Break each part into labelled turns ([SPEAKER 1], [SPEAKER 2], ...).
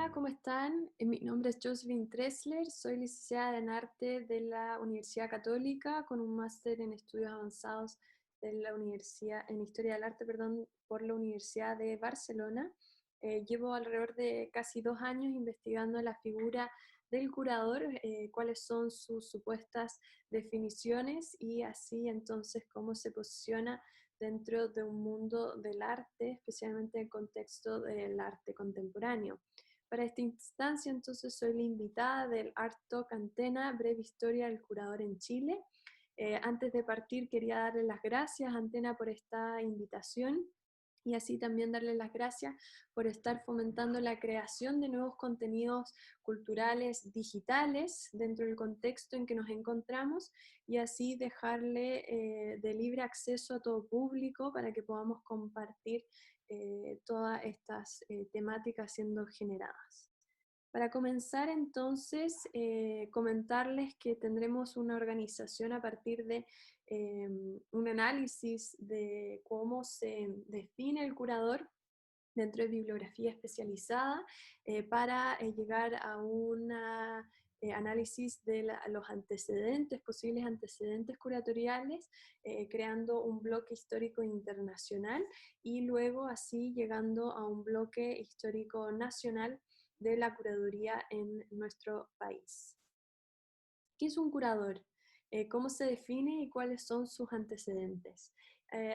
[SPEAKER 1] Hola, ¿cómo están? Mi nombre es Josephine Tressler, soy licenciada en Arte de la Universidad Católica con un máster en estudios avanzados de la Universidad, en Historia del Arte, perdón, por la Universidad de Barcelona. Llevo alrededor de casi 2 años investigando la figura del curador, cuáles son sus supuestas definiciones y así entonces cómo se posiciona dentro de un mundo del arte, especialmente en el contexto del arte contemporáneo. Para esta instancia, entonces, soy la invitada del Art Talk Antena, breve historia del curador en Chile. Antes de partir, quería darle las gracias a Antena por esta invitación y así también darle las gracias por estar fomentando la creación de nuevos contenidos culturales digitales dentro del contexto en que nos encontramos y así dejarle de libre acceso a todo público para que podamos compartir todas estas temáticas siendo generadas. Para comenzar entonces, comentarles que tendremos una organización a partir de un análisis de cómo se define el curador dentro de bibliografía especializada para llegar a un análisis de los antecedentes, posibles antecedentes curatoriales, creando un bloque histórico internacional y luego así llegando a un bloque histórico nacional de la curaduría en nuestro país. ¿Qué es un curador? ¿Cómo se define y cuáles son sus antecedentes?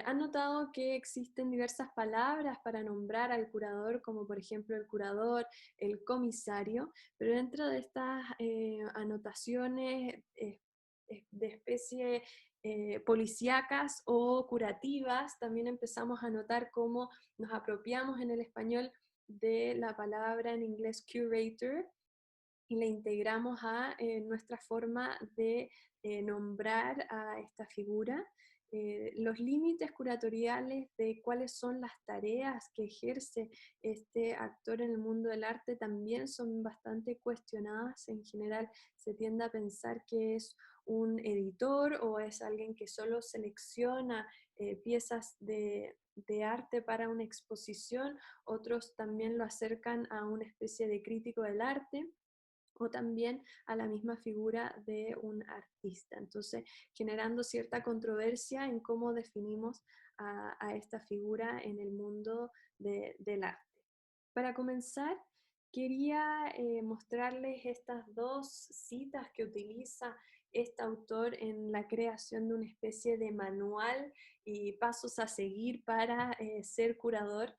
[SPEAKER 1] Han notado que existen diversas palabras para nombrar al curador, como por ejemplo el curador, el comisario, pero dentro de estas anotaciones de especie policíacas o curativas, también empezamos a notar cómo nos apropiamos en el español de la palabra en inglés curator, y la integramos a nuestra forma de nombrar a esta figura. Los límites curatoriales de cuáles son las tareas que ejerce este actor en el mundo del arte también son bastante cuestionadas. En general se tiende a pensar que es un editor o es alguien que solo selecciona piezas de arte para una exposición. Otros también lo acercan a una especie de crítico del arte o también a la misma figura de un artista. Entonces, generando cierta controversia en cómo definimos a esta figura en el mundo del arte. Para comenzar, quería mostrarles estas dos citas que utiliza este autor en la creación de una especie de manual y pasos a seguir para ser curador.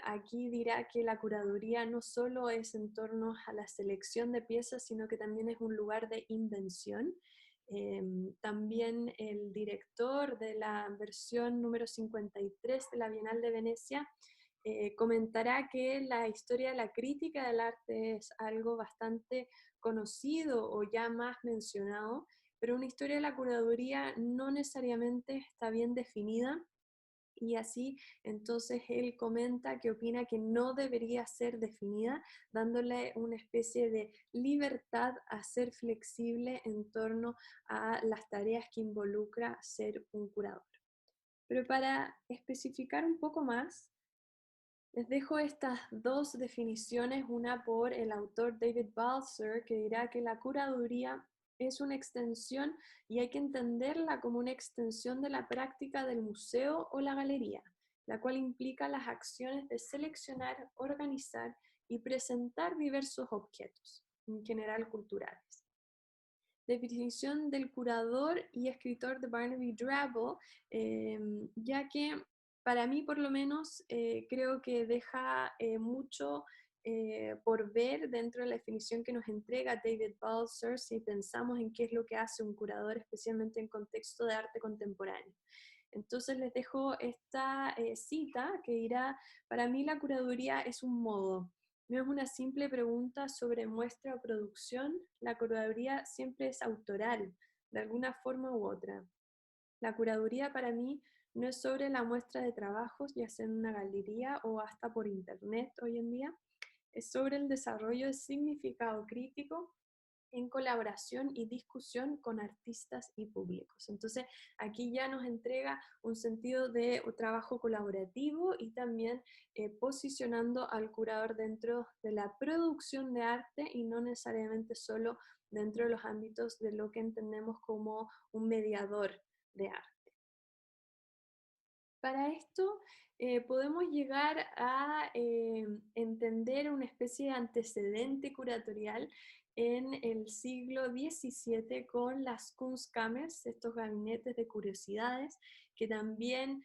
[SPEAKER 1] Aquí dirá que la curaduría no solo es en torno a la selección de piezas, sino que también es un lugar de invención. También el director de la versión número 53 de la Bienal de Venecia comentará que la historia de la crítica del arte es algo bastante conocido o ya más mencionado, pero una historia de la curaduría no necesariamente está bien definida y así entonces él comenta que opina que no debería ser definida, dándole una especie de libertad a ser flexible en torno a las tareas que involucra ser un curador. Pero para especificar un poco más, les dejo estas dos definiciones, una por el autor David Balzer, que dirá que la curaduría es una extensión y hay que entenderla como una extensión de la práctica del museo o la galería, la cual implica las acciones de seleccionar, organizar y presentar diversos objetos, en general culturales. Definición del curador y escritor de Barnaby Drabble, ya que para mí por lo menos creo que deja mucho por ver dentro de la definición que nos entrega David Balzer si pensamos en qué es lo que hace un curador, especialmente en contexto de arte contemporáneo. Entonces les dejo esta cita que dirá: para mí la curaduría es un modo, no es una simple pregunta sobre muestra o producción. La curaduría siempre es autoral, de alguna forma u otra. La curaduría para mí no es sobre la muestra de trabajos, ya sea en una galería o hasta por internet hoy en día. Es sobre el desarrollo de significado crítico en colaboración y discusión con artistas y públicos. Entonces, aquí ya nos entrega un sentido de trabajo colaborativo y también posicionando al curador dentro de la producción de arte y no necesariamente solo dentro de los ámbitos de lo que entendemos como un mediador de arte. Para esto podemos llegar a entender una especie de antecedente curatorial en el siglo XVII con las Kunstkammers, estos gabinetes de curiosidades que también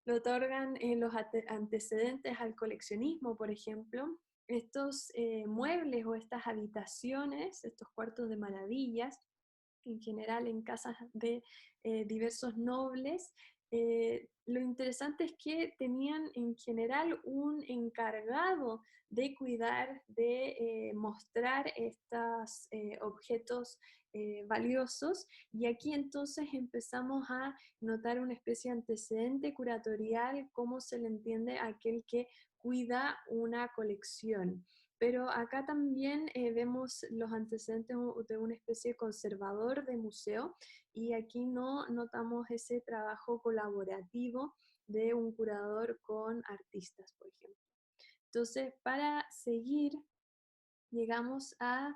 [SPEAKER 1] le otorgan los antecedentes al coleccionismo, por ejemplo. Estos muebles o estas habitaciones, estos cuartos de maravillas, en general en casas de diversos nobles. Lo interesante es que tenían en general un encargado de cuidar, de mostrar estos objetos valiosos, y aquí entonces empezamos a notar una especie de antecedente curatorial, cómo se le entiende a aquel que cuida una colección. Pero acá también vemos los antecedentes de una especie de conservador de museo, y aquí no notamos ese trabajo colaborativo de un curador con artistas, por ejemplo. Entonces, para seguir, llegamos a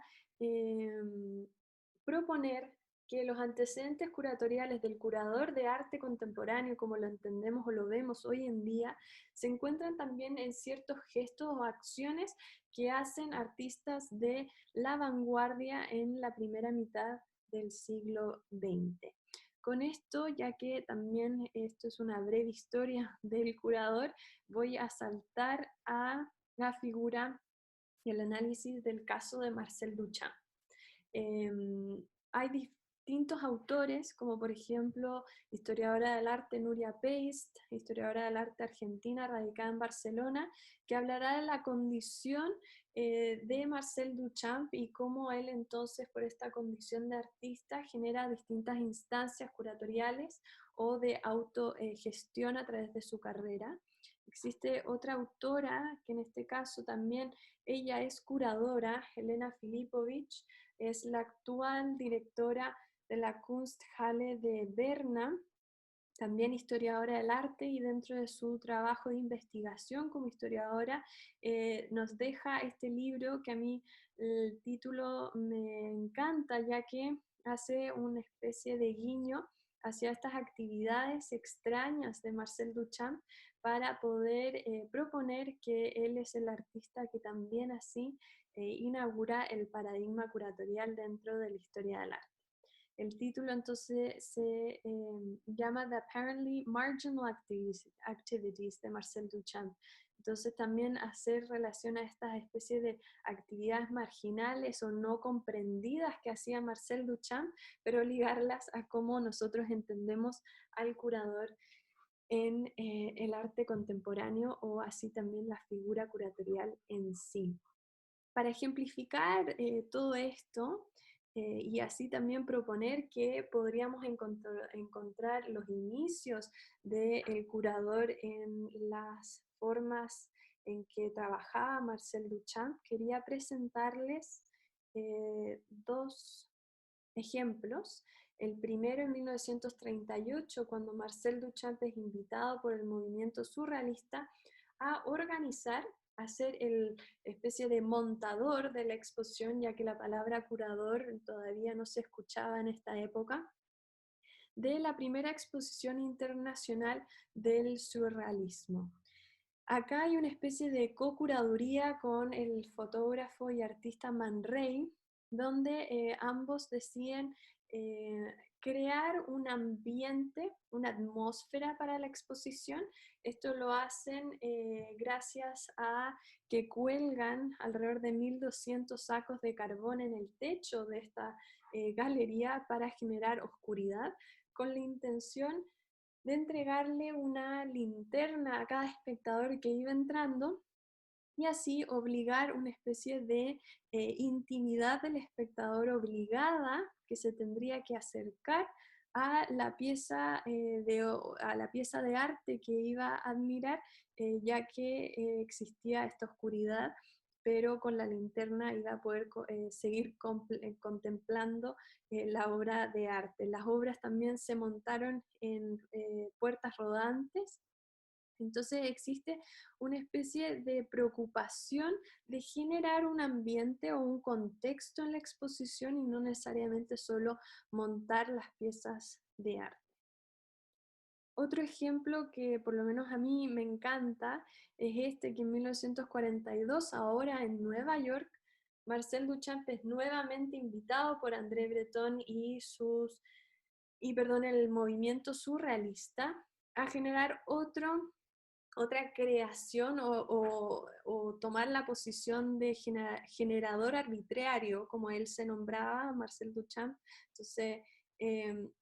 [SPEAKER 1] proponer que los antecedentes curatoriales del curador de arte contemporáneo, como lo entendemos o lo vemos hoy en día, se encuentran también en ciertos gestos o acciones que hacen artistas de la vanguardia en la primera mitad del siglo XX. Con esto, ya que también esto es una breve historia del curador, voy a saltar a la figura y el análisis del caso de Marcel Duchamp. Hay distintos autores, como por ejemplo historiadora del arte Nuria Peist, historiadora del arte argentina radicada en Barcelona, que hablará de la condición de Marcel Duchamp y cómo él entonces, por esta condición de artista, genera distintas instancias curatoriales o de autogestión a través de su carrera. Existe otra autora que en este caso también ella es curadora, Helena Filipovich, es la actual directora de la Kunsthalle de Berna, también historiadora del arte, y dentro de su trabajo de investigación como historiadora nos deja este libro que a mí el título me encanta, ya que hace una especie de guiño hacia estas actividades extrañas de Marcel Duchamp para poder proponer que él es el artista que también así inaugura el paradigma curatorial dentro de la historia del arte. El título entonces se llama The Apparently Marginal Activities de Marcel Duchamp. Entonces también hacer relación a estas especies de actividades marginales o no comprendidas que hacía Marcel Duchamp, pero ligarlas a cómo nosotros entendemos al curador en el arte contemporáneo, o así también la figura curatorial en sí. Para ejemplificar todo esto y así también proponer que podríamos encontrar los inicios del curador en las formas en que trabajaba Marcel Duchamp, quería presentarles dos ejemplos. El primero en 1938, cuando Marcel Duchamp es invitado por el movimiento surrealista a organizar, a ser el especie de montador de la exposición, ya que la palabra curador todavía no se escuchaba en esta época, de la primera exposición internacional del surrealismo. Acá hay una especie de co-curaduría con el fotógrafo y artista Man Ray, donde ambos deciden crear un ambiente, una atmósfera para la exposición. Esto lo hacen gracias a que cuelgan alrededor de 1.200 sacos de carbón en el techo de esta galería para generar oscuridad, con la intención de entregarle una linterna a cada espectador que iba entrando, y así obligar una especie de intimidad del espectador obligada que se tendría que acercar a la pieza, a la pieza de arte que iba a admirar, ya que existía esta oscuridad pero con la linterna iba a poder seguir contemplando la obra de arte. Las obras también se montaron en puertas rodantes. Entonces existe una especie de preocupación de generar un ambiente o un contexto en la exposición y no necesariamente solo montar las piezas de arte. Otro ejemplo que por lo menos a mí me encanta es este que en 1942, ahora en Nueva York, Marcel Duchamp es nuevamente invitado por André Breton y el movimiento surrealista a generar otra creación o tomar la posición de generador arbitrario, como él se nombraba, Marcel Duchamp. Entonces,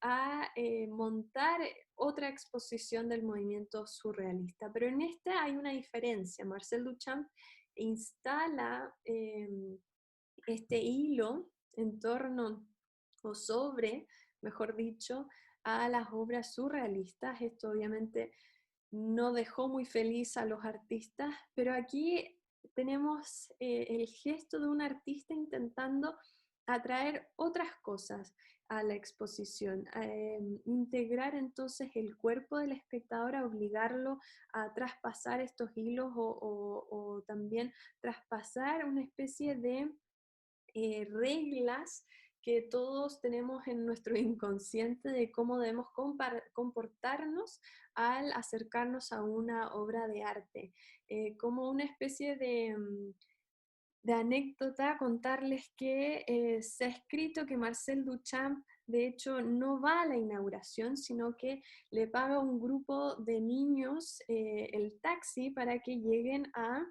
[SPEAKER 1] a montar otra exposición del movimiento surrealista. Pero en esta hay una diferencia. Marcel Duchamp instala este hilo en torno o sobre, mejor dicho, a las obras surrealistas. Esto obviamente no dejó muy feliz a los artistas, pero aquí tenemos el gesto de un artista intentando atraer otras cosas a la exposición, integrar entonces el cuerpo del espectador, a obligarlo a traspasar estos hilos o también traspasar una especie de reglas que todos tenemos en nuestro inconsciente de cómo debemos comportarnos al acercarnos a una obra de arte. Como una especie de anécdota, contarles que se ha escrito que Marcel Duchamp de hecho no va a la inauguración, sino que le paga a un grupo de niños el taxi para que lleguen a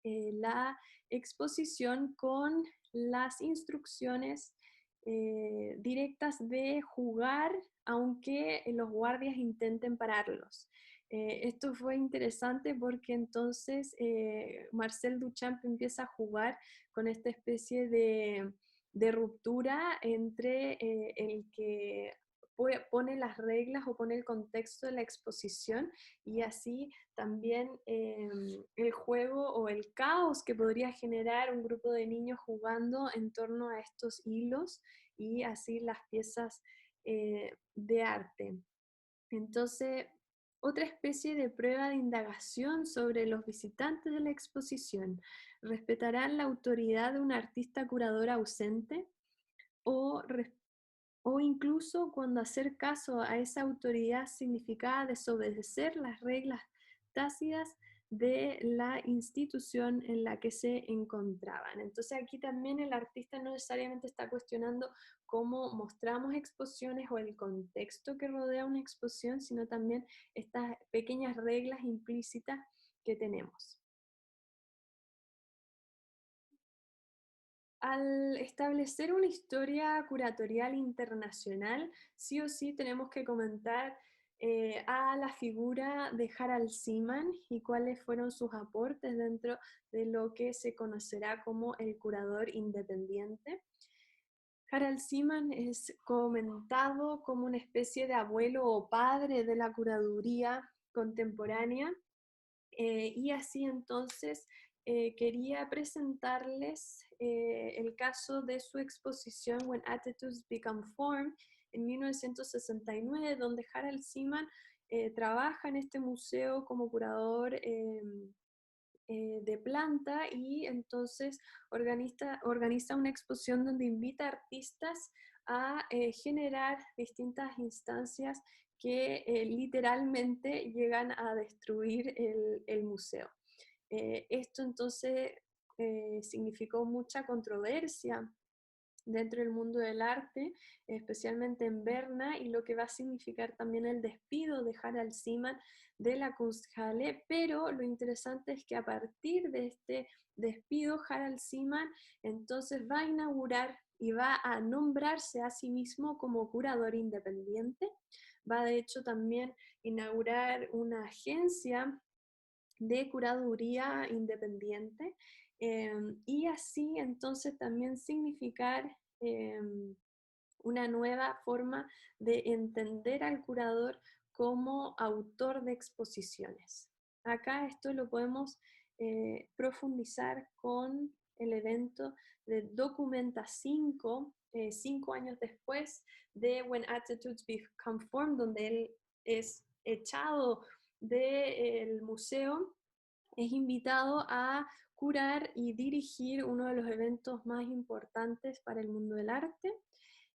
[SPEAKER 1] la exposición con las instrucciones directas de jugar, aunque los guardias intenten pararlos. Esto fue interesante porque entonces Marcel Duchamp empieza a jugar con esta especie de ruptura entre el que pone las reglas o pone el contexto de la exposición y así también el juego o el caos que podría generar un grupo de niños jugando en torno a estos hilos y así las piezas de arte. Entonces, otra especie de prueba de indagación sobre los visitantes de la exposición. ¿Respetarán la autoridad de un artista curador ausente? ¿O o incluso cuando hacer caso a esa autoridad significaba desobedecer las reglas tácitas de la institución en la que se encontraban. Entonces aquí también el artista no necesariamente está cuestionando cómo mostramos exposiciones o el contexto que rodea una exposición, sino también estas pequeñas reglas implícitas que tenemos. Al establecer una historia curatorial internacional, sí o sí tenemos que comentar a la figura de Harald Seaman y cuáles fueron sus aportes dentro de lo que se conocerá como el curador independiente. Harald Seaman es comentado como una especie de abuelo o padre de la curaduría contemporánea y así entonces quería presentarles el caso de su exposición When Attitudes Become Form en 1969, donde Harald Seaman trabaja en este museo como curador de planta y entonces organiza una exposición donde invita a artistas a generar distintas instancias que literalmente llegan a destruir el museo. Esto entonces significó mucha controversia dentro del mundo del arte, especialmente en Berna, y lo que va a significar también el despido de Harald Seaman de la Kunsthalle, pero lo interesante es que a partir de este despido, Harald Seaman entonces va a inaugurar y va a nombrarse a sí mismo como curador independiente, va de hecho también inaugurar una agencia de curaduría independiente y así entonces también significar una nueva forma de entender al curador como autor de exposiciones. Acá esto lo podemos profundizar con el evento de Documenta 5, 5 años después de When Attitudes Become Form, donde él es echado del museo, es invitado a curar y dirigir uno de los eventos más importantes para el mundo del arte.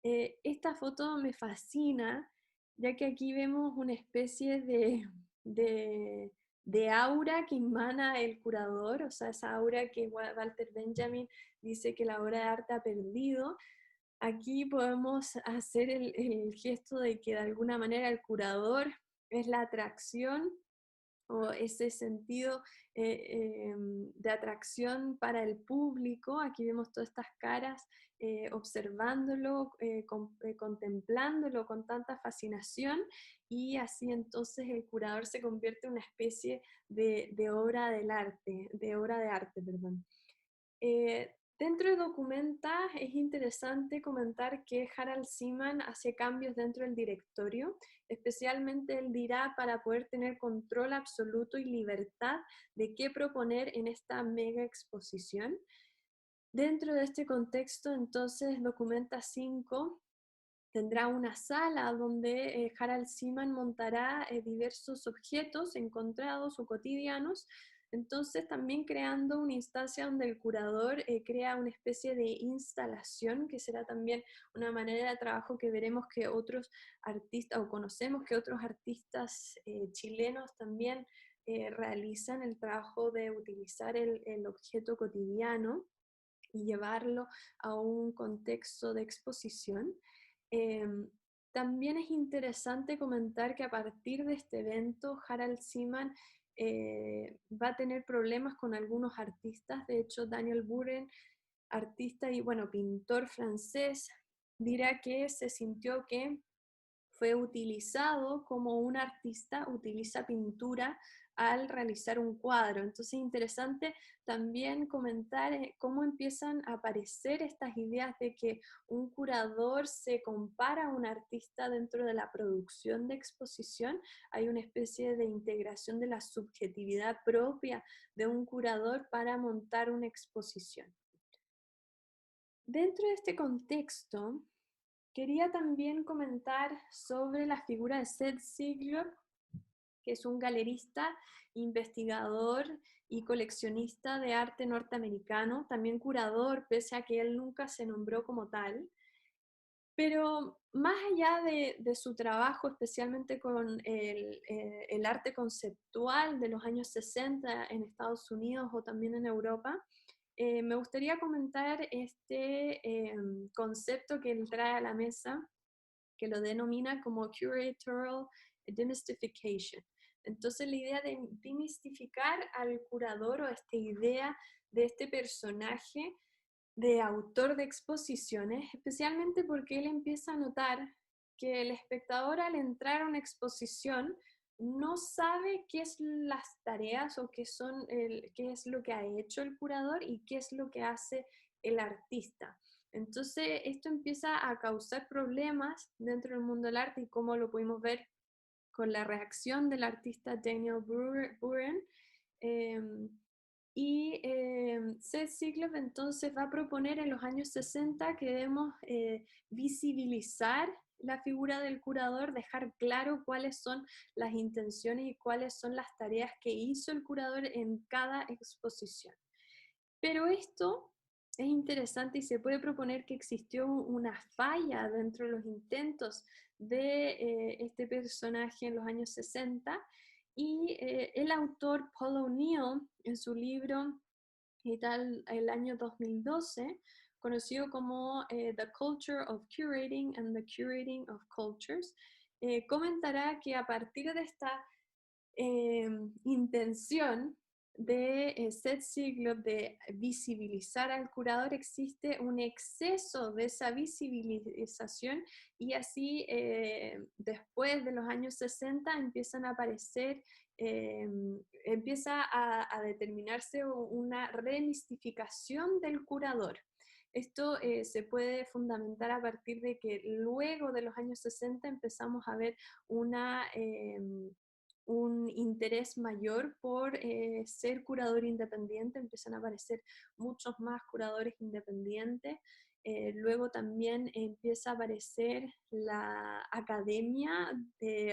[SPEAKER 1] Esta foto me fascina, ya que aquí vemos una especie de aura que emana el curador, o sea, esa aura que Walter Benjamin dice que la obra de arte ha perdido. Aquí podemos hacer el gesto de que de alguna manera el curador es la atracción o ese sentido de atracción para el público. Aquí vemos todas estas caras observándolo, contemplándolo con tanta fascinación, y así entonces el curador se convierte en una especie de obra del arte, de obra de arte, perdón. Dentro de Documenta es interesante comentar que Harald Seaman hace cambios dentro del directorio, especialmente él dirá para poder tener control absoluto y libertad de qué proponer en esta mega exposición. Dentro de este contexto, entonces, Documenta 5 tendrá una sala donde Harald Seaman montará diversos objetos encontrados o cotidianos, entonces también creando una instancia donde el curador crea una especie de instalación, que será también una manera de trabajo que veremos que otros artistas, o conocemos que otros artistas chilenos también realizan el trabajo de utilizar el objeto cotidiano y llevarlo a un contexto de exposición. Eh, También es interesante comentar que a partir de este evento, Harald Seaman va a tener problemas con algunos artistas. De hecho, Daniel Buren, artista y bueno, pintor francés, dirá que se sintió que fue utilizado como un artista utiliza pintura al realizar un cuadro. Entonces es interesante también comentar cómo empiezan a aparecer estas ideas de que un curador se compara a un artista dentro de la producción de exposición. Hay una especie de integración de la subjetividad propia de un curador para montar una exposición. Dentro de este contexto, quería también comentar sobre la figura de Seth Siegler, que es un galerista, investigador y coleccionista de arte norteamericano, también curador, pese a que él nunca se nombró como tal. Pero más allá de su trabajo, especialmente con el arte conceptual de los años 60 en Estados Unidos o también en Europa, me gustaría comentar este concepto que él trae a la mesa, que lo denomina como curatorial demystification. Entonces la idea de demistificar al curador, o esta idea de este personaje de autor de exposiciones, especialmente porque él empieza a notar que el espectador al entrar a una exposición no sabe qué es las tareas o qué es lo que ha hecho el curador y qué es lo que hace el artista. Entonces esto empieza a causar problemas dentro del mundo del arte, y como lo pudimos ver con la reacción del artista Daniel Buren. Seth Sigloff entonces va a proponer en los años 60 que debemos visibilizar la figura del curador, dejar claro cuáles son las intenciones y cuáles son las tareas que hizo el curador en cada exposición. Pero esto es interesante y se puede proponer que existió una falla dentro de los intentos de este personaje en los años 60, y el autor Paul O'Neill, en su libro y tal, el año 2012, conocido como The Culture of Curating and the Curating of Cultures, comentará que a partir de esta intención de Seth Sigloff de visibilizar al curador, existe un exceso de esa visibilización, y así después de los años 60 empiezan a aparecer, empieza a determinarse una remistificación del curador. Esto se puede fundamentar a partir de que luego de los años 60 empezamos a ver una un interés mayor por ser curador independiente, empiezan a aparecer muchos más curadores independientes. Luego también empieza a aparecer la academia,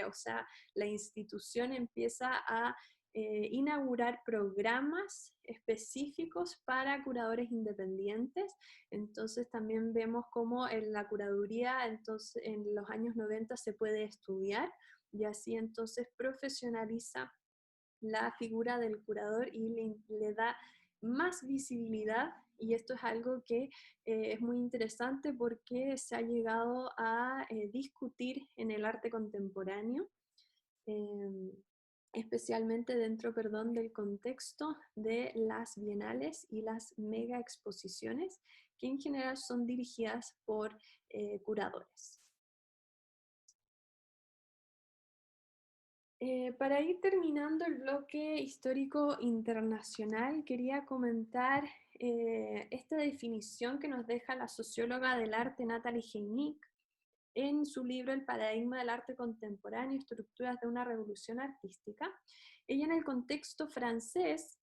[SPEAKER 1] o sea, la institución empieza a inaugurar programas específicos para curadores independientes. Entonces también vemos cómo en la curaduría entonces, en los años 90 se puede estudiar y así entonces profesionaliza la figura del curador y le da más visibilidad, y esto es algo que es muy interesante porque se ha llegado a discutir en el arte contemporáneo, eh, especialmente dentro, perdón, del contexto de las bienales y las mega exposiciones, que en general son dirigidas por curadores. Para ir terminando el bloque histórico internacional, quería comentar esta definición que nos deja la socióloga del arte Natalie Heinick en su libro El paradigma del arte contemporáneo, estructuras de una revolución artística. Ella en el contexto francés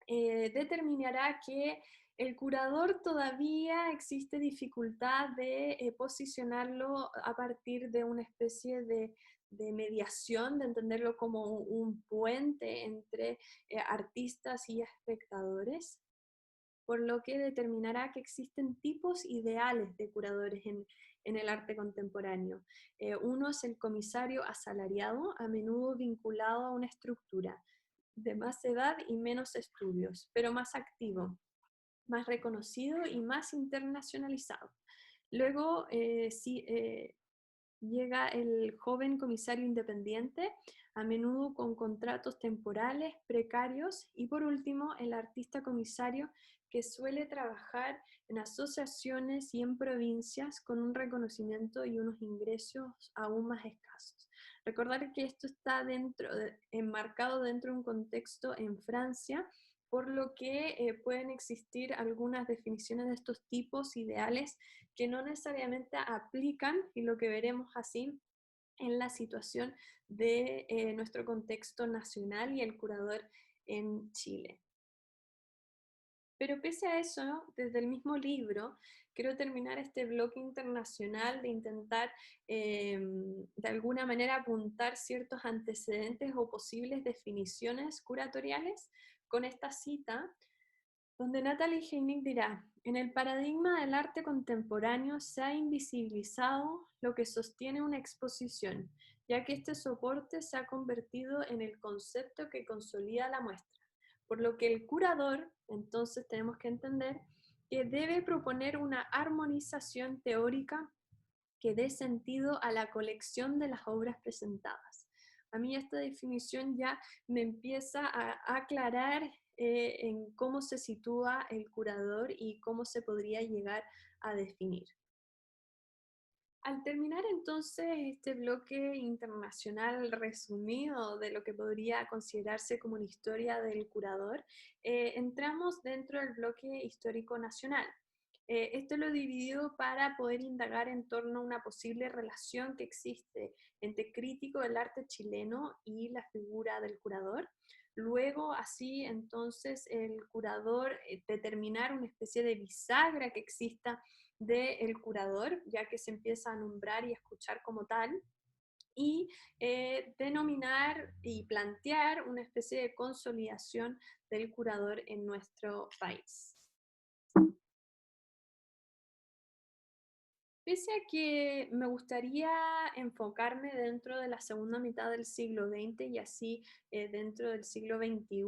[SPEAKER 1] determinará que el curador todavía existe dificultad de posicionarlo a partir de una especie de mediación, de entenderlo como un puente entre artistas y espectadores, por lo que determinará que existen tipos ideales de curadores en el arte contemporáneo. Uno es el comisario asalariado, a menudo vinculado a una estructura de más edad y menos estudios, pero más activo, más reconocido y más internacionalizado. Luego llega el joven comisario independiente, a menudo con contratos temporales, precarios, y por último el artista comisario que suele trabajar en asociaciones y en provincias con un reconocimiento y unos ingresos aún más escasos. Recordar que esto está enmarcado dentro de un contexto en Francia, por lo que pueden existir algunas definiciones de estos tipos ideales que no necesariamente aplican, y lo que veremos así en la situación de nuestro contexto nacional y el curador en Chile. Pero pese a eso, desde el mismo libro, quiero terminar este bloque internacional de intentar de alguna manera apuntar ciertos antecedentes o posibles definiciones curatoriales con esta cita, donde Natalie Heinick dirá: en el paradigma del arte contemporáneo se ha invisibilizado lo que sostiene una exposición, ya que este soporte se ha convertido en el concepto que consolida la muestra. Por lo que el curador, entonces tenemos que entender, que debe proponer una armonización teórica que dé sentido a la colección de las obras presentadas. A mí esta definición ya me empieza a aclarar en cómo se sitúa el curador y cómo se podría llegar a definir. Al terminar entonces este bloque internacional resumido de lo que podría considerarse como una historia del curador, entramos dentro del bloque histórico nacional. Esto lo he dividido para poder indagar en torno a una posible relación que existe entre crítico del arte chileno y la figura del curador. Luego, así, entonces, el curador determinar una especie de bisagra que exista del curador, ya que se empieza a nombrar y a escuchar como tal, y denominar y plantear una especie de consolidación del curador en nuestro país. Pese a que me gustaría enfocarme dentro de la segunda mitad del siglo XX y así dentro del siglo XXI,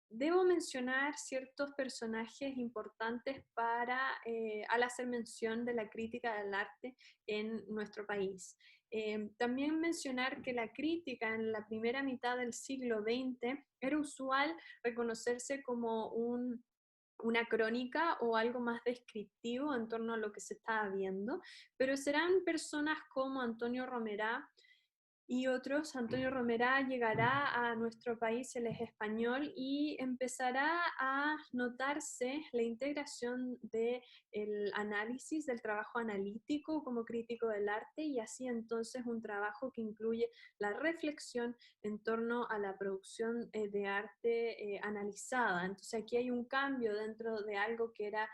[SPEAKER 1] debo mencionar ciertos personajes importantes al hacer mención de la crítica del arte en nuestro país. También mencionar que la crítica en la primera mitad del siglo XX era usual reconocerse como una crónica o algo más descriptivo en torno a lo que se estaba viendo, pero serán personas como Antonio Romerá, y otros. Antonio Romera llegará a nuestro país, él es español, y empezará a notarse la integración del análisis, del trabajo analítico como crítico del arte, y así entonces un trabajo que incluye la reflexión en torno a la producción de arte analizada. Entonces aquí hay un cambio dentro de algo que era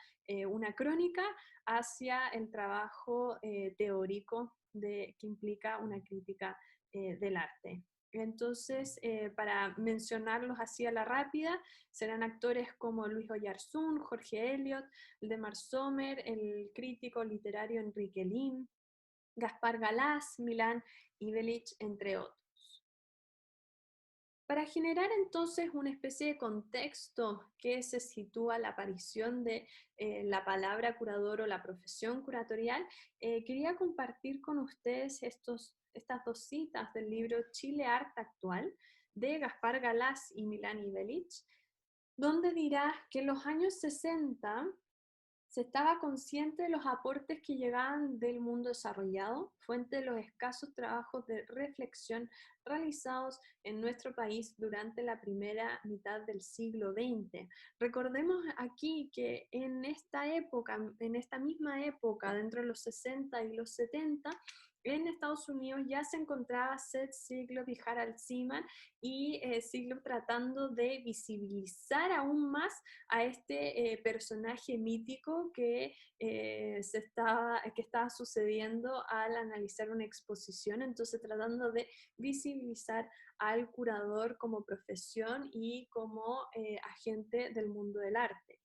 [SPEAKER 1] una crónica hacia el trabajo teórico que implica una crítica del arte. Entonces, para mencionarlos así a la rápida, serán actores como Luis Oyarzún, Jorge Eliot, Ldemar Sommer, el crítico literario Enrique Lin, Gaspar Galás, Milan Ivelic, entre otros. Para generar entonces una especie de contexto que se sitúa la aparición de la palabra curador o la profesión curatorial, quería compartir con ustedes estas dos citas del libro Chile Arte Actual de Gaspar Galás y Milan Ivelic, donde dirá que en los años 60 se estaba consciente de los aportes que llegaban del mundo desarrollado, fuente de los escasos trabajos de reflexión realizados en nuestro país durante la primera mitad del siglo XX. Recordemos aquí que en esta época, en esta misma época, dentro de los 60 y los 70, en Estados Unidos ya se encontraba Seth Sigloff y Harald Seaman, y Sigloff tratando de visibilizar aún más a este personaje mítico que estaba sucediendo al analizar una exposición, entonces tratando de visibilizar al curador como profesión y como agente del mundo del arte.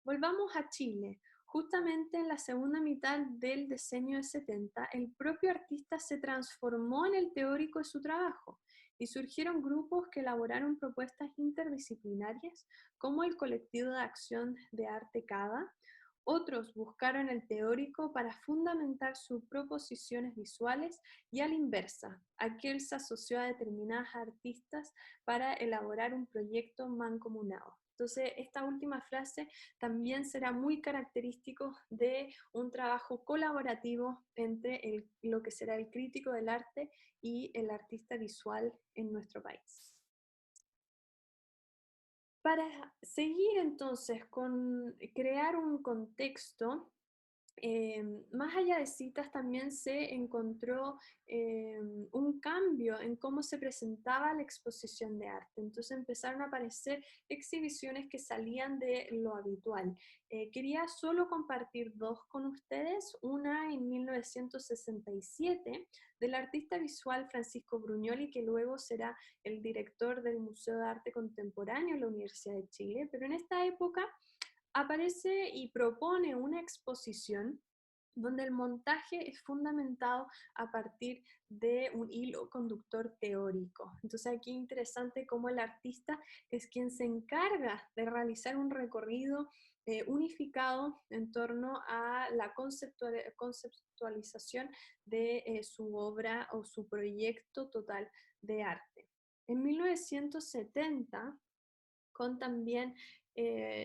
[SPEAKER 1] Volvamos a Chile. Justamente en la segunda mitad del decenio de 70, el propio artista se transformó en el teórico de su trabajo y surgieron grupos que elaboraron propuestas interdisciplinarias, como el Colectivo de Acción de Arte CADA. Otros buscaron el teórico para fundamentar sus proposiciones visuales, y a la inversa, aquel se asoció a determinadas artistas para elaborar un proyecto mancomunado. Entonces, esta última frase también será muy característico de un trabajo colaborativo entre lo que será el crítico del arte y el artista visual en nuestro país. Para seguir entonces con crear un contexto, más allá de citas también se encontró un cambio en cómo se presentaba la exposición de arte. Entonces empezaron a aparecer exhibiciones que salían de lo habitual. Quería solo compartir dos con ustedes. Una en 1967 del artista visual Francisco Brugnoli, que luego será el director del Museo de Arte Contemporáneo en la Universidad de Chile, pero en esta época aparece y propone una exposición donde el montaje es fundamentado a partir de un hilo conductor teórico. Entonces aquí interesante cómo el artista es quien se encarga de realizar un recorrido unificado en torno a la conceptualización de su obra o su proyecto total de arte. En 1970, con también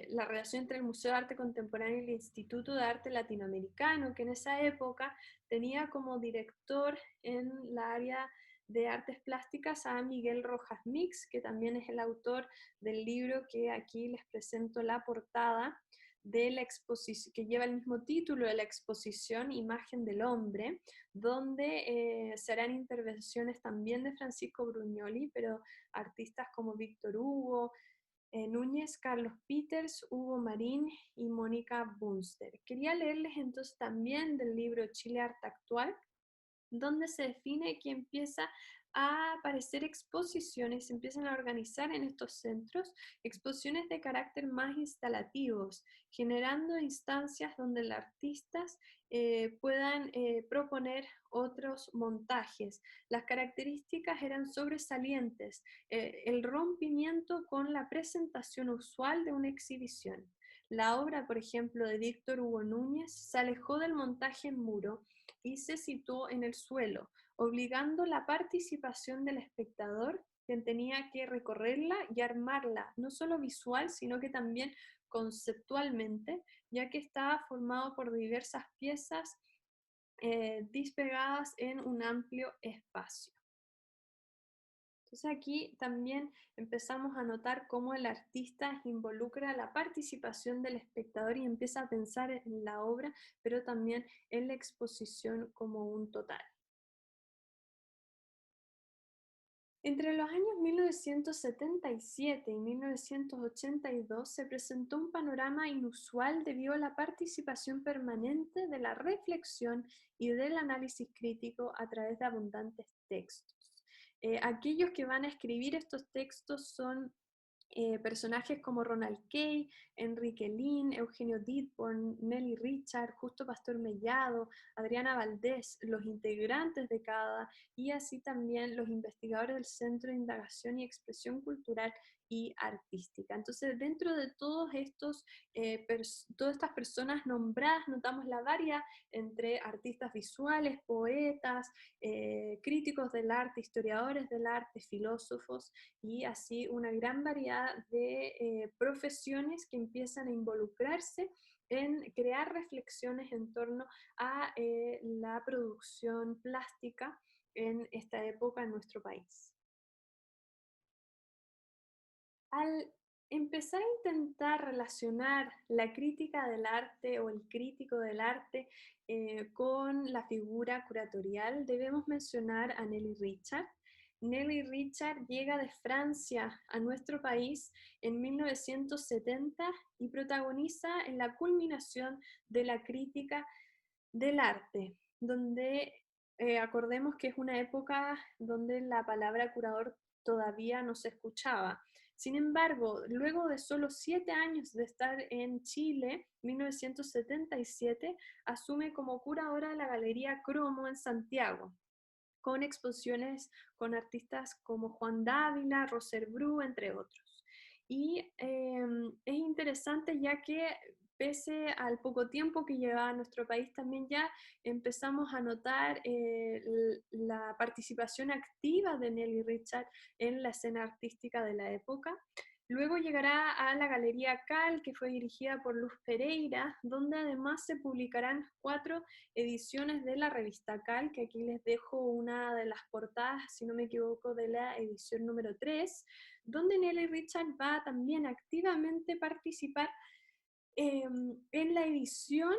[SPEAKER 1] la relación entre el Museo de Arte Contemporáneo y el Instituto de Arte Latinoamericano, que en esa época tenía como director en la área de artes plásticas a Miguel Rojas Mix, que también es el autor del libro que aquí les presento la portada de la exposición, que lleva el mismo título de la exposición, Imagen del Hombre, donde serán intervenciones también de Francisco Brugnoli, pero artistas como Víctor Hugo, Núñez, Carlos Peters, Hugo Marín y Mónica Bunster. Quería leerles entonces también del libro Chile Arte Actual, donde se define que empieza a aparecer exposiciones, se empiezan a organizar en estos centros exposiciones de carácter más instalativos, generando instancias donde los artistas puedan proponer otros montajes. Las características eran sobresalientes, el rompimiento con la presentación usual de una exhibición. La obra, por ejemplo, de Víctor Hugo Núñez se alejó del montaje en muro y se situó en el suelo, obligando la participación del espectador, quien tenía que recorrerla y armarla, no solo visual, sino que también conceptualmente, ya que estaba formado por diversas piezas dispegadas en un amplio espacio. Entonces aquí también empezamos a notar cómo el artista involucra la participación del espectador y empieza a pensar en la obra, pero también en la exposición como un total. Entre los años 1977 y 1982 se presentó un panorama inusual debido a la participación permanente de la reflexión y del análisis crítico a través de abundantes textos. Aquellos que van a escribir estos textos son personajes como Ronald Kay, Enrique Lin, Eugenio Dittborn, Nelly Richard, Justo Pastor Mellado, Adriana Valdés, los integrantes de CADA y así también los investigadores del Centro de Indagación y Expresión Cultural y Artística. Entonces, dentro de todas estas personas nombradas, notamos la variedad entre artistas visuales, poetas, críticos del arte, historiadores del arte, filósofos, y así una gran variedad de profesiones que empiezan a involucrarse en crear reflexiones en torno a la producción plástica en esta época en nuestro país. Al empezar a intentar relacionar la crítica del arte o el crítico del arte con la figura curatorial, debemos mencionar a Nelly Richard. Nelly Richard llega de Francia a nuestro país en 1970 y protagoniza en la culminación de la crítica del arte, donde acordemos que es una época donde la palabra curador todavía no se escuchaba. Sin embargo, luego de solo 7 años de estar en Chile, 1977, asume como curadora de la Galería Cromo en Santiago, con exposiciones con artistas como Juan Dávila, Roser Bru, entre otros. Y es interesante ya que pese al poco tiempo que lleva a nuestro país, también ya empezamos a notar la participación activa de Nelly Richard en la escena artística de la época. Luego llegará a la Galería Cal, que fue dirigida por Luz Pereira, donde además se publicarán 4 ediciones de la revista Cal, que aquí les dejo una de las portadas, si no me equivoco, de la edición número 3, donde Nelly Richard va también activamente a participar en la edición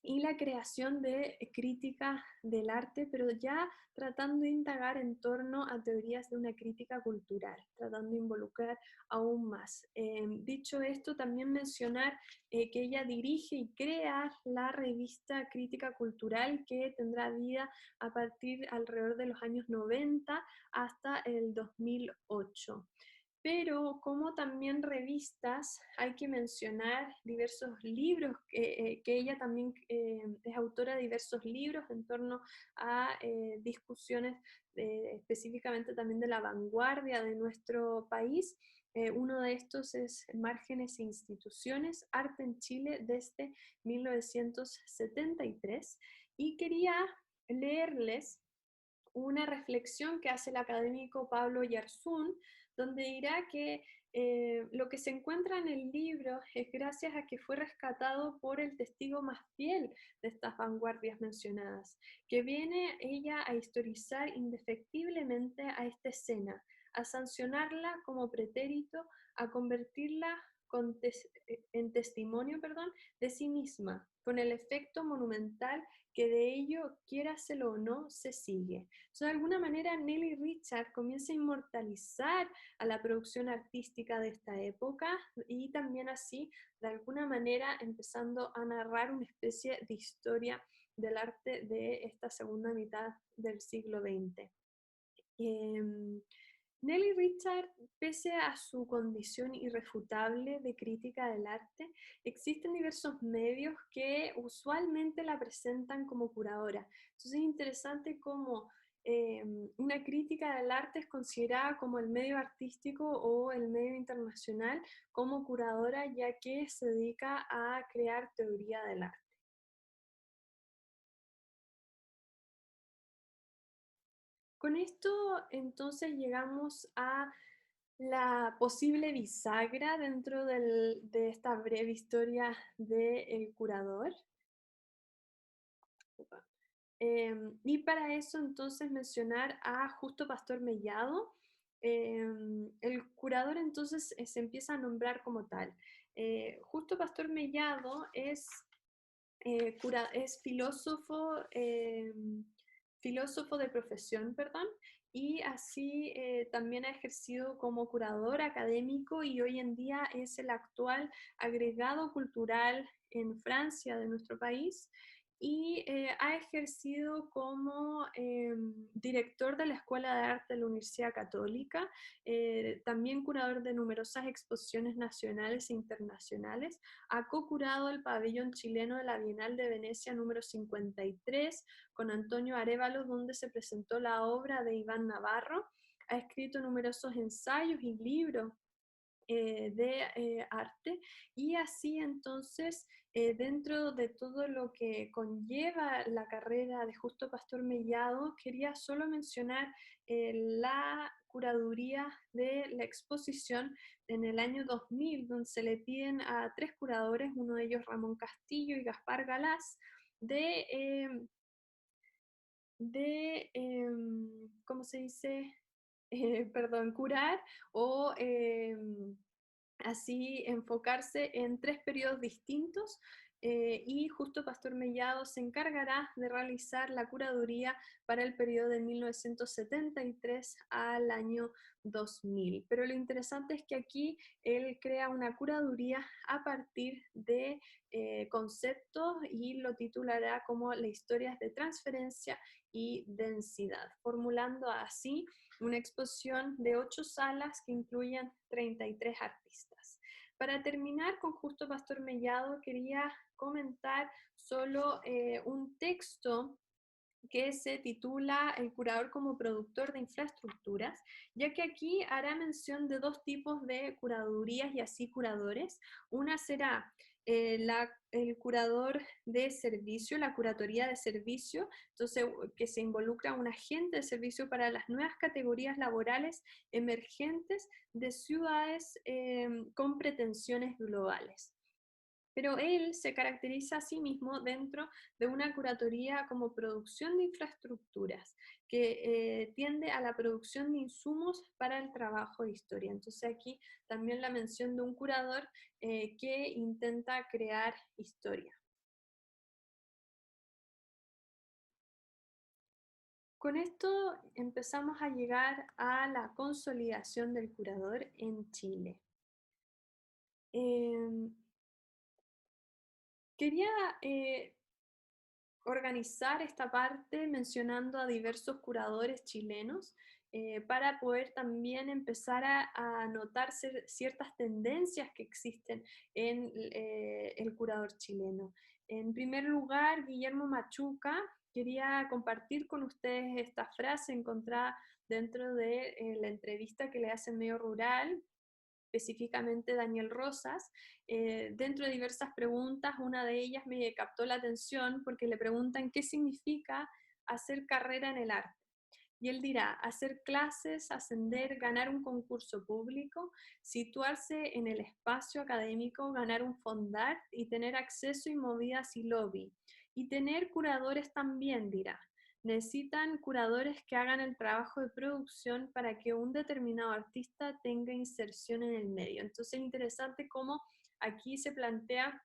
[SPEAKER 1] y la creación de crítica del arte, pero ya tratando de indagar en torno a teorías de una crítica cultural, tratando de involucrar aún más. Dicho esto, también mencionar que ella dirige y crea la revista Crítica Cultural, que tendrá vida a partir alrededor de los años 90 hasta el 2008. Pero como también revistas, hay que mencionar diversos libros, que ella también es autora de diversos libros en torno a discusiones específicamente también de la vanguardia de nuestro país. Uno de estos es Márgenes e Instituciones, Arte en Chile desde 1973. Y quería leerles una reflexión que hace el académico Pablo Yarzún, donde dirá que lo que se encuentra en el libro es gracias a que fue rescatado por el testigo más fiel de estas vanguardias mencionadas, que viene ella a historizar indefectiblemente a esta escena, a sancionarla como pretérito, a convertirla en testimonio, perdón, de sí misma, con el efecto monumental que de ello, quiéraselo o no, se sigue. So, de alguna manera, Nelly Richard comienza a inmortalizar a la producción artística de esta época y también así, de alguna manera, empezando a narrar una especie de historia del arte de esta segunda mitad del siglo XX. Nelly Richard, pese a su condición irrefutable de crítica del arte, existen diversos medios que usualmente la presentan como curadora. Entonces es interesante cómo una crítica del arte es considerada como el medio artístico o el medio internacional como curadora, ya que se dedica a crear teoría del arte. Con esto entonces llegamos a la posible bisagra dentro de esta breve historia del curador. Y para eso entonces mencionar a Justo Pastor Mellado. El curador entonces se empieza a nombrar como tal. Justo Pastor Mellado es filósofo, filósofo de profesión, perdón, y así también ha ejercido como curador académico y hoy en día es el actual agregado cultural en Francia de nuestro país y ha ejercido como director de la Escuela de Arte de la Universidad Católica, también curador de numerosas exposiciones nacionales e internacionales, ha co-curado el pabellón chileno de la Bienal de Venecia número 53 con Antonio Arévalo, donde se presentó la obra de Iván Navarro. Ha escrito numerosos ensayos y libros de arte y así entonces dentro de todo lo que conlleva la carrera de Justo Pastor Mellado quería solo mencionar la curaduría de la exposición en el año 2000 donde se le piden a tres curadores, uno de ellos Ramón Castillo y Gaspar Galás, de ¿cómo se dice? Perdón, curar o así enfocarse en tres periodos distintos y Justo Pastor Mellado se encargará de realizar la curaduría para el periodo de 1973 al año 2000. Pero lo interesante es que aquí él crea una curaduría a partir de conceptos y lo titulará como la historia de transferencia y densidad, formulando así una exposición de 8 salas que incluyen 33 artistas. Para terminar con Justo Pastor Mellado, quería comentar solo un texto que se titula El curador como productor de infraestructuras, ya que aquí hará mención de dos tipos de curadurías y así curadores. Una será el curador de servicio, la curatoría de servicio, entonces que se involucra un agente de servicio para las nuevas categorías laborales emergentes de ciudades con pretensiones globales. Pero él se caracteriza a sí mismo dentro de una curatoría como producción de infraestructuras, que tiende a la producción de insumos para el trabajo de historia. Entonces aquí también la mención de un curador que intenta crear historia. Con esto empezamos a llegar a la consolidación del curador en Chile. Eh, quería organizar esta parte mencionando a diversos curadores chilenos para poder también empezar a notar ciertas tendencias que existen en el curador chileno. En primer lugar, Guillermo Machuca, quería compartir con ustedes esta frase encontrada dentro de la entrevista que le hace Medio Rural, específicamente Daniel Rosas, dentro de diversas preguntas, una de ellas me captó la atención porque le preguntan qué significa hacer carrera en el arte. Y él dirá, hacer clases, ascender, ganar un concurso público, situarse en el espacio académico, ganar un fondar y tener acceso y movidas y lobby. Y tener curadores también, dirá. Necesitan curadores que hagan el trabajo de producción para que un determinado artista tenga inserción en el medio. Entonces es interesante cómo aquí se plantea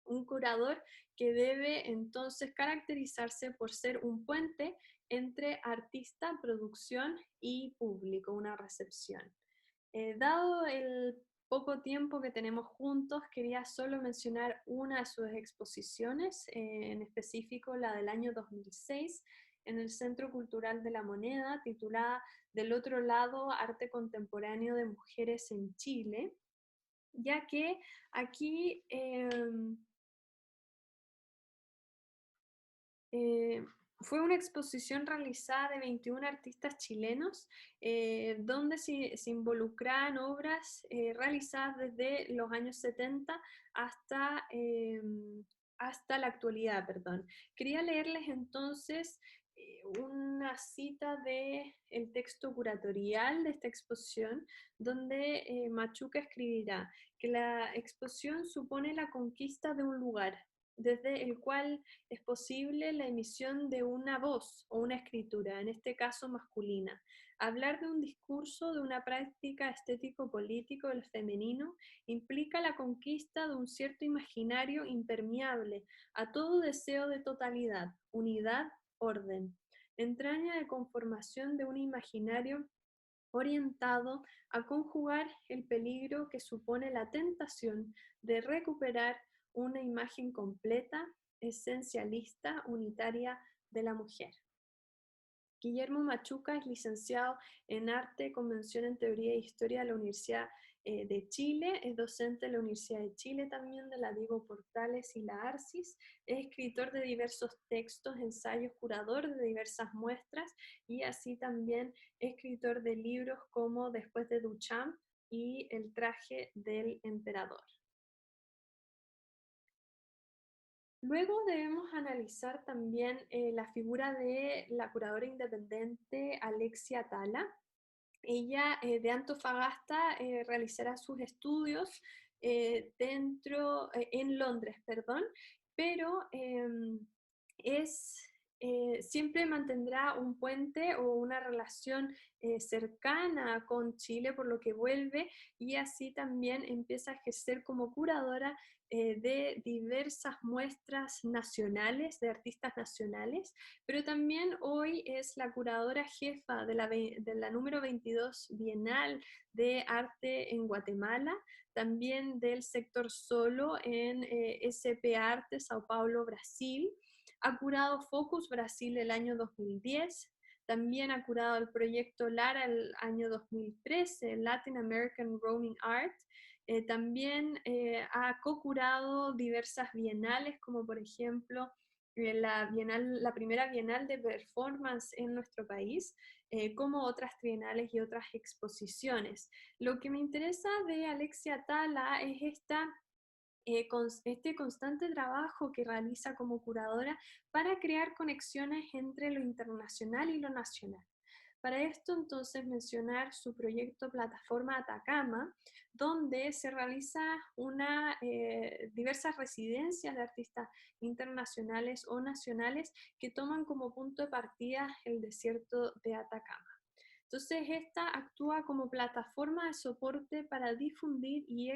[SPEAKER 1] un curador que debe entonces caracterizarse por ser un puente entre artista, producción y público, una recepción. Dado el poco tiempo que tenemos juntos, quería solo mencionar una de sus exposiciones, en específico la del año 2006, en el Centro Cultural de la Moneda, titulada Del otro lado, Arte Contemporáneo de Mujeres en Chile, ya que aquí eh, fue una exposición realizada de 21 artistas chilenos, donde se involucraban obras realizadas desde los años 70 hasta, hasta la actualidad. Perdón. Quería leerles entonces una cita del texto curatorial de esta exposición, donde Machuca escribirá que la exposición supone la conquista de un lugar, desde el cual es posible la emisión de una voz o una escritura, en este caso masculina. Hablar de un discurso, de una práctica estético-político del femenino, implica la conquista de un cierto imaginario impermeable a todo deseo de totalidad, unidad, orden. Entraña de conformación de un imaginario orientado a conjugar el peligro que supone la tentación de recuperar una imagen completa, esencialista, unitaria de la mujer. Guillermo Machuca es licenciado en Arte, Convención en Teoría e Historia de la Universidad de Chile, es docente de la Universidad de Chile también, de la Diego Portales y la Arcis, es escritor de diversos textos, ensayos, curador de diversas muestras y así también escritor de libros como Después de Duchamp y El traje del emperador. Luego debemos analizar también la figura de la curadora independiente Alexia Tala. Ella de Antofagasta realizará sus estudios en Londres, perdón, pero siempre mantendrá un puente o una relación cercana con Chile, por lo que vuelve y así también empieza a ejercer como curadora de diversas muestras nacionales, de artistas nacionales, pero también hoy es la curadora jefa de la número 22 Bienal de Arte en Guatemala, también del sector solo en SP Arte, Sao Paulo, Brasil. Ha curado Focus Brasil el año 2010, también ha curado el proyecto Lara el año 2013, Latin American Roaming Art. También ha co-curado diversas bienales, como por ejemplo la primera bienal de performance en nuestro país, como otras trienales y otras exposiciones. Lo que me interesa de Alexia Tala es este constante trabajo que realiza como curadora para crear conexiones entre lo internacional y lo nacional. Para esto, entonces, mencionar su proyecto Plataforma Atacama, donde se realiza diversas residencias de artistas internacionales o nacionales que toman como punto de partida el desierto de Atacama. Entonces, esta actúa como plataforma de soporte para difundir y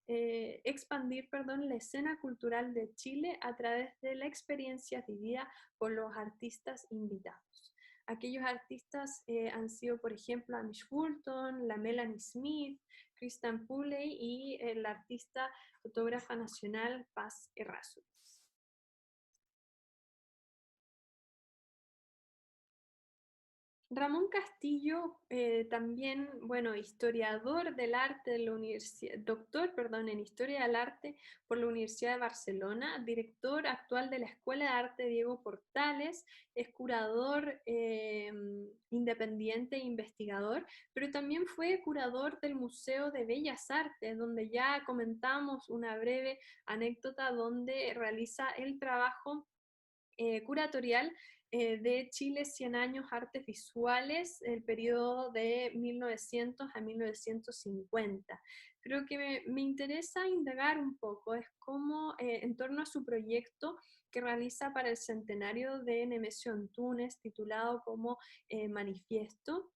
[SPEAKER 1] expandir, perdón, la escena cultural de Chile a través de la experiencia vivida por los artistas invitados. Aquellos artistas han sido, por ejemplo, Amish Fulton, la Melanie Smith, Kristen Pulley y la artista fotógrafa nacional Paz Errázuriz. Ramón Castillo, también, bueno, historiador del arte de la universidad, doctor, perdón, en Historia del Arte por la Universidad de Barcelona, director actual de la Escuela de Arte Diego Portales, es curador independiente e investigador, pero también fue curador del Museo de Bellas Artes, donde ya comentamos una breve anécdota donde realiza el trabajo curatorial de Chile 100 años artes visuales, el periodo de 1900 a 1950. Creo que me interesa indagar un poco, es cómo en torno a su proyecto que realiza para el centenario de Nemesio Antunes, titulado como Manifiesto,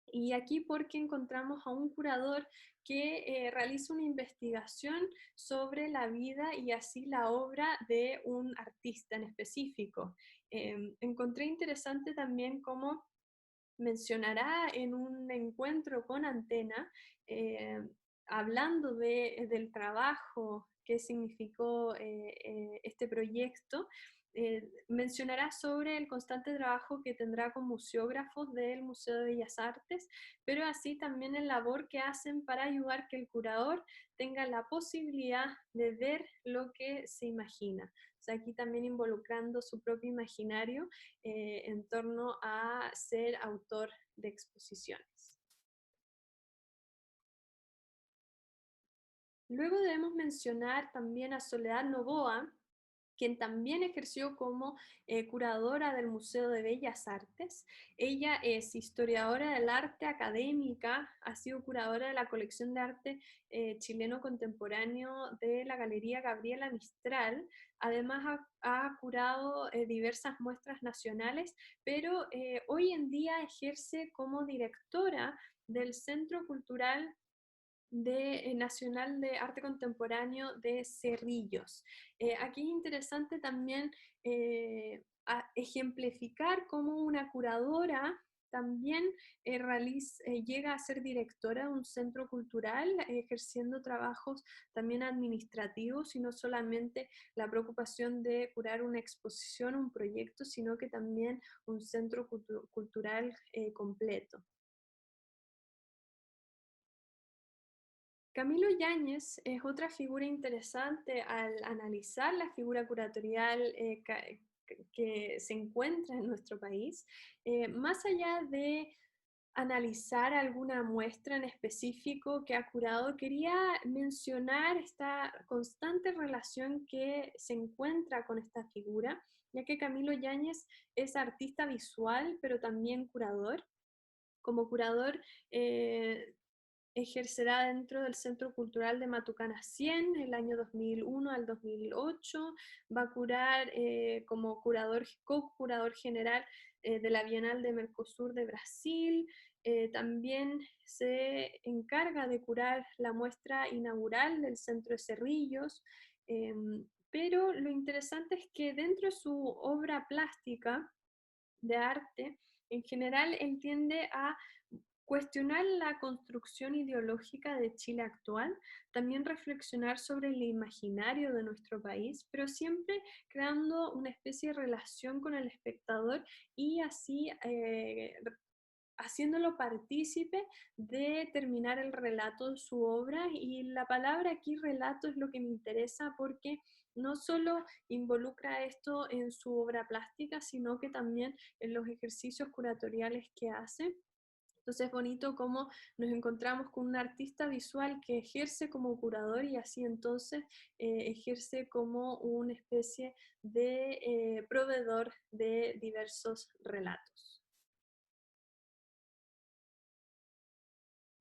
[SPEAKER 1] y aquí porque encontramos a un curador que realiza una investigación sobre la vida y así la obra de un artista en específico. Encontré interesante también cómo mencionará en un encuentro con Antena, eh, hablando del trabajo que significó este proyecto, mencionará sobre el constante trabajo que tendrá con museógrafos del Museo de Bellas Artes, pero así también el labor que hacen para ayudar que el curador tenga la posibilidad de ver lo que se imagina. O sea, aquí también involucrando su propio imaginario en torno a ser autor de exposiciones. Luego debemos mencionar también a Soledad Novoa, quien también ejerció como curadora del Museo de Bellas Artes. Ella es historiadora del arte académica, ha sido curadora de la colección de arte chileno contemporáneo de la Galería Gabriela Mistral. Además ha curado diversas muestras nacionales, pero hoy en día ejerce como directora del Centro Cultural Nacional de Arte Contemporáneo de Cerrillos. Aquí es interesante también ejemplificar cómo una curadora también llega a ser directora de un centro cultural, ejerciendo trabajos también administrativos y no solamente la preocupación de curar una exposición, un proyecto, sino que también un centro cultural completo. Camilo Yáñez es otra figura interesante al analizar la figura curatorial que se encuentra en nuestro país. Más allá de analizar alguna muestra en específico que ha curado, quería mencionar esta constante relación que se encuentra con esta figura, ya que Camilo Yáñez es artista visual, pero también curador. Como curador, ejercerá dentro del Centro Cultural de Matucana 100 el año 2001 al 2008. Va a curar como co-curador general de la Bienal de Mercosur de Brasil. También se encarga de curar la muestra inaugural del Centro de Cerrillos. Pero lo interesante es que dentro de su obra plástica de arte, en general, él tiende a cuestionar la construcción ideológica de Chile actual, también reflexionar sobre el imaginario de nuestro país, pero siempre creando una especie de relación con el espectador y así haciéndolo partícipe de terminar el relato de su obra. Y la palabra aquí relato es lo que me interesa porque no solo involucra esto en su obra plástica, sino que también en los ejercicios curatoriales que hace. Entonces es bonito cómo nos encontramos con un artista visual que ejerce como curador y así entonces ejerce como una especie de proveedor de diversos relatos.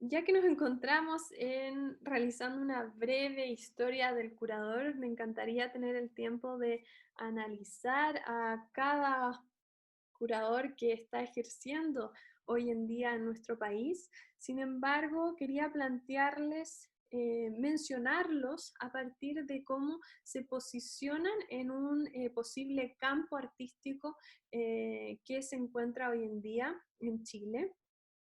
[SPEAKER 1] Ya que nos encontramos en realizando una breve historia del curador, me encantaría tener el tiempo de analizar a cada curador que está ejerciendo hoy en día en nuestro país. Sin embargo, quería plantearles, mencionarlos a partir de cómo se posicionan en un posible campo artístico que se encuentra hoy en día en Chile.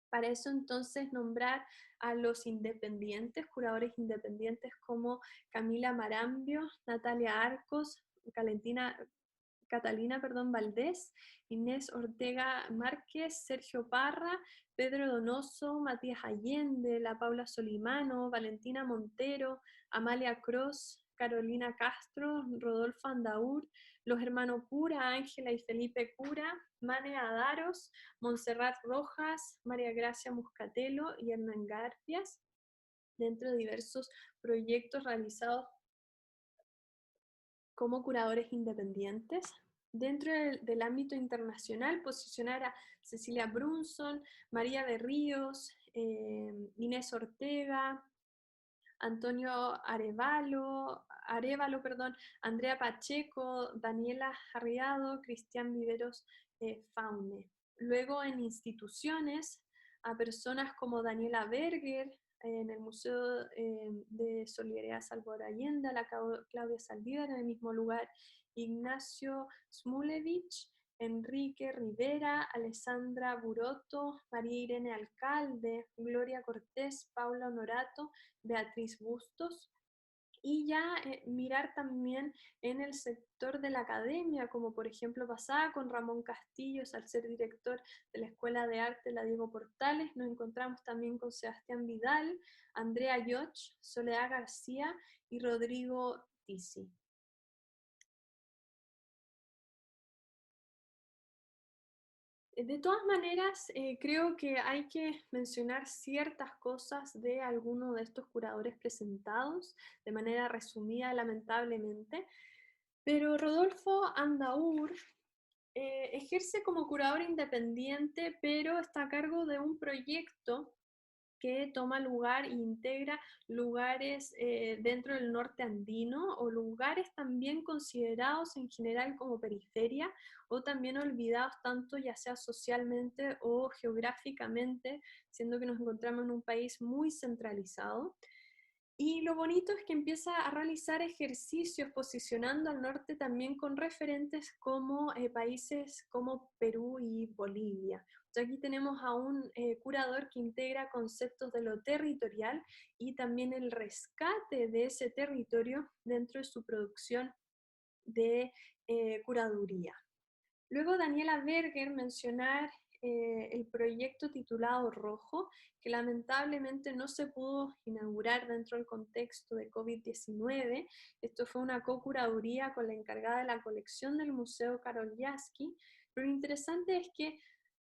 [SPEAKER 1] Para eso entonces nombrar a los independientes, curadores independientes como Camila Marambio, Natalia Arcos, Catalina Valdés, Inés Ortega Márquez, Sergio Parra, Pedro Donoso, Matías Allende, La Paula Solimano, Valentina Montero, Amalia Cross, Carolina Castro, Rodolfo Andaur, los hermanos Cura, Ángela y Felipe Cura, Mane Adaros, Montserrat Rojas, María Gracia Muscatelo y Hernán Garfias, dentro de diversos proyectos realizados como curadores independientes. Dentro del ámbito internacional, posicionar a Cecilia Brunson, María de Ríos, Inés Ortega, Antonio Arevalo, perdón, Andrea Pacheco, Daniela Arriado, Cristian Viveros Faune. Luego en instituciones, a personas como Daniela Berger, en el Museo de Solidaridad Salvador Allende, la Claudia Saldívar en el mismo lugar, Ignacio Smulevich, Enrique Rivera, Alessandra Buroto, María Irene Alcalde, Gloria Cortés, Paula Honorato, Beatriz Bustos. Y ya mirar también en el sector de la academia, como por ejemplo pasaba con Ramón Castillos al ser director de la Escuela de Arte La Diego Portales. Nos encontramos también con Sebastián Vidal, Andrea Yoch, Soledad García y Rodrigo Tisi. De todas maneras, creo que hay que mencionar ciertas cosas de alguno de estos curadores presentados de manera resumida, lamentablemente. Pero Rodolfo Andaur ejerce como curador independiente, pero está a cargo de un proyecto que toma lugar e integra lugares dentro del norte andino o lugares también considerados en general como periferia o también olvidados tanto ya sea socialmente o geográficamente, siendo que nos encontramos en un país muy centralizado. Y lo bonito es que empieza a realizar ejercicios posicionando al norte también con referentes como países como Perú y Bolivia. Aquí tenemos a un curador que integra conceptos de lo territorial y también el rescate de ese territorio dentro de su producción de curaduría. Luego Daniela Berger mencionar el proyecto titulado Rojo, que lamentablemente no se pudo inaugurar dentro del contexto de COVID-19. Esto fue una co-curaduría con la encargada de la colección del Museo Karol Jaski, pero lo interesante es que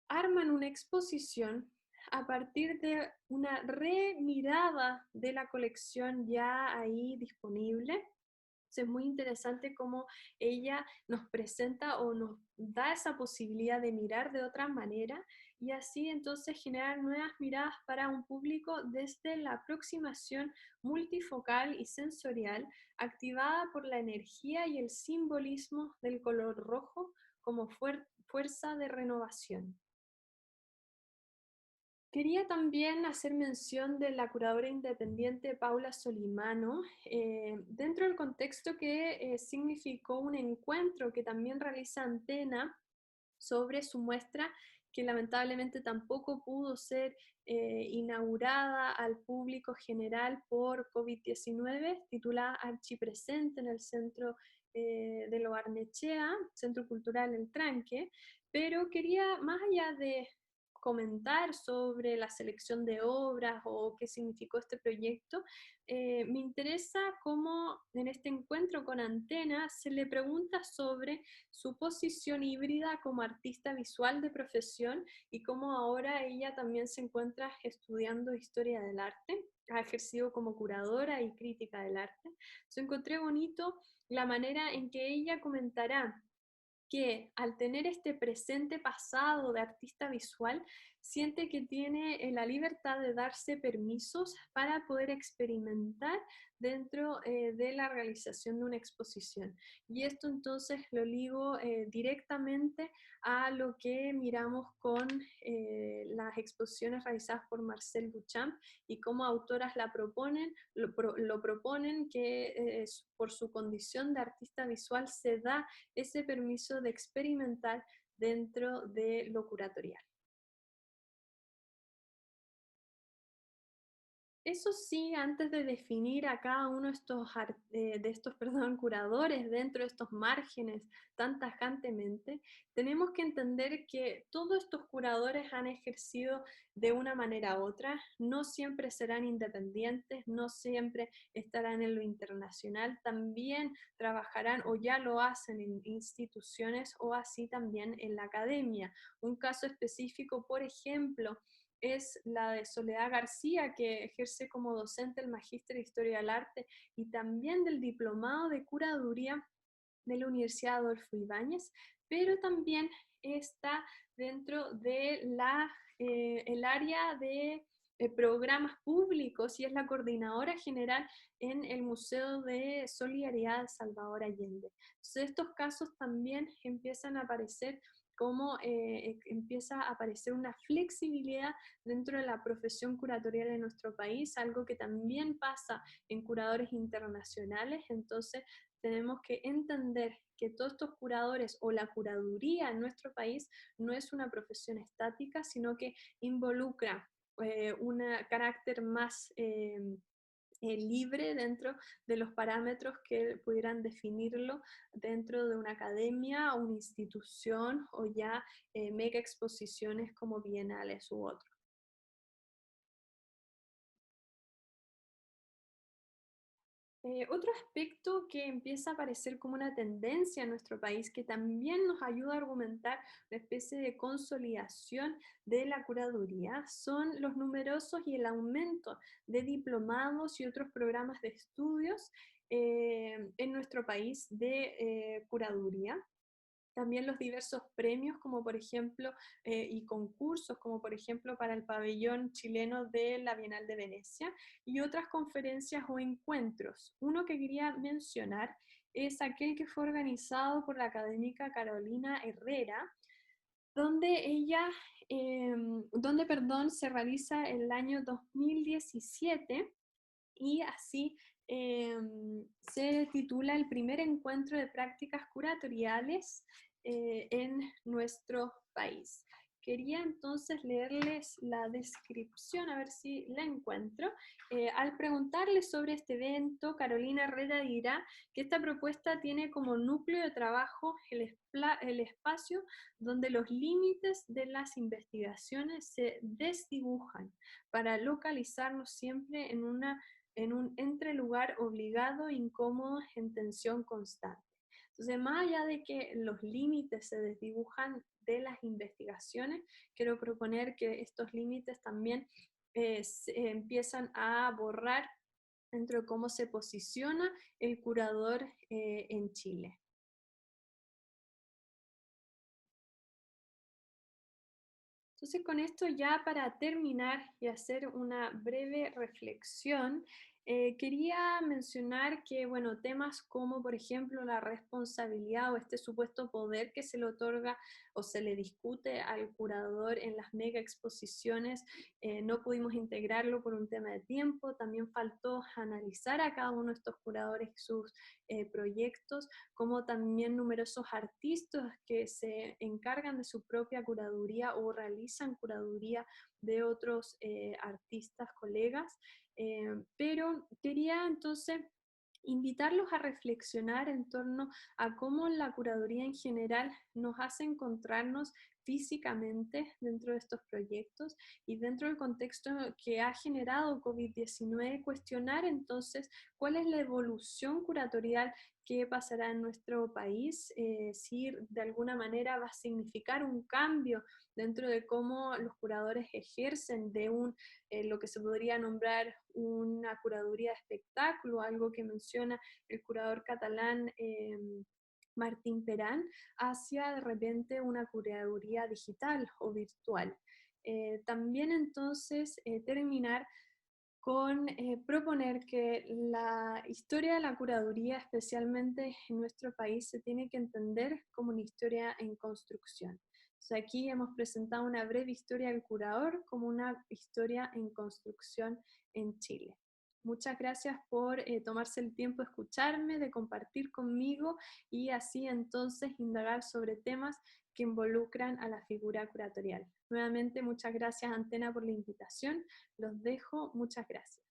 [SPEAKER 1] arman una exposición a partir de una remirada de la colección ya ahí disponible. Es muy interesante cómo ella nos presenta o nos da esa posibilidad de mirar de otra manera y así entonces generar nuevas miradas para un público desde la aproximación multifocal y sensorial activada por la energía y el simbolismo del color rojo como fuerza de renovación. Quería también hacer mención de la curadora independiente Paula Solimano, dentro del contexto que significó un encuentro que también realiza Antena sobre su muestra, que lamentablemente tampoco pudo ser inaugurada al público general por COVID-19, titulada Archipresente en el Centro de Lo Barnechea, Centro Cultural El Tranque, pero quería, más allá de comentar sobre la selección de obras o qué significó este proyecto, me interesa cómo en este encuentro con Antena se le pregunta sobre su posición híbrida como artista visual de profesión y cómo ahora ella también se encuentra estudiando historia del arte, ha ejercido como curadora y crítica del arte. Yo encontré bonito la manera en que ella comentará que al tener este presente pasado de artista visual, siente que tiene la libertad de darse permisos para poder experimentar dentro de la realización de una exposición. Y esto entonces lo ligo directamente a lo que miramos con las exposiciones realizadas por Marcel Duchamp y cómo autoras la proponen, lo proponen que por su condición de artista visual se da ese permiso de experimentar dentro de lo curatorial. Eso sí, antes de definir a cada uno de estos curadores dentro de estos márgenes tan tajantemente, tenemos que entender que todos estos curadores han ejercido de una manera u otra, no siempre serán independientes, no siempre estarán en lo internacional, también trabajarán o ya lo hacen en instituciones o así también en la academia. Un caso específico, por ejemplo, es la de Soledad García, que ejerce como docente el Magíster de Historia del Arte y también del Diplomado de Curaduría de la Universidad Adolfo Ibáñez, pero también está dentro de el área de programas públicos y es la coordinadora general en el Museo de Solidaridad de Salvador Allende. Entonces, estos casos también empiezan a aparecer cómo empieza a aparecer una flexibilidad dentro de la profesión curatorial de nuestro país, algo que también pasa en curadores internacionales. Entonces, tenemos que entender que todos estos curadores o la curaduría en nuestro país no es una profesión estática, sino que involucra un carácter más libre dentro de los parámetros que pudieran definirlo dentro de una academia o una institución o ya mega exposiciones como bienales u otros. Otro aspecto que empieza a aparecer como una tendencia en nuestro país, que también nos ayuda a argumentar una especie de consolidación de la curaduría, son los numerosos y el aumento de diplomados y otros programas de estudios en nuestro país de curaduría. También los diversos premios, como por ejemplo, y concursos, como por ejemplo para el pabellón chileno de la Bienal de Venecia, y otras conferencias o encuentros. Uno que quería mencionar es aquel que fue organizado por la académica Carolina Herrera, donde se realiza el año 2017 y así se titula el primer encuentro de prácticas curatoriales en nuestro país. Quería entonces leerles la descripción, a ver si la encuentro. Al preguntarle sobre este evento, Carolina Herrera dirá que esta propuesta tiene como núcleo de trabajo el espacio donde los límites de las investigaciones se desdibujan para localizarnos siempre en un entrelugar obligado, incómodo, en tensión constante. Entonces, más allá de que los límites se desdibujan de las investigaciones, quiero proponer que estos límites también se empiezan a borrar dentro de cómo se posiciona el curador en Chile. Entonces, con esto ya para terminar y hacer una breve reflexión, quería mencionar que, bueno, temas como, por ejemplo, la responsabilidad o este supuesto poder que se le otorga o se le discute al curador en las mega exposiciones, no pudimos integrarlo por un tema de tiempo. También faltó analizar a cada uno de estos curadores sus proyectos, como también numerosos artistas que se encargan de su propia curaduría o realizan curaduría de otros artistas, colegas, pero quería entonces invitarlos a reflexionar en torno a cómo la curaduría en general nos hace encontrarnos físicamente dentro de estos proyectos y dentro del contexto que ha generado COVID-19, cuestionar entonces cuál es la evolución curatorial que pasará en nuestro país, si de alguna manera va a significar un cambio dentro de cómo los curadores ejercen de lo que se podría nombrar una curaduría de espectáculo, algo que menciona el curador catalán Martín Perán, hacia de repente una curaduría digital o virtual. También entonces terminar con proponer que la historia de la curaduría, especialmente en nuestro país, se tiene que entender como una historia en construcción. O sea, aquí hemos presentado una breve historia del curador como una historia en construcción en Chile. Muchas gracias por tomarse el tiempo de escucharme, de compartir conmigo y así entonces indagar sobre temas que involucran a la figura curatorial. Nuevamente, muchas gracias, Antena, por la invitación. Los dejo. Muchas gracias.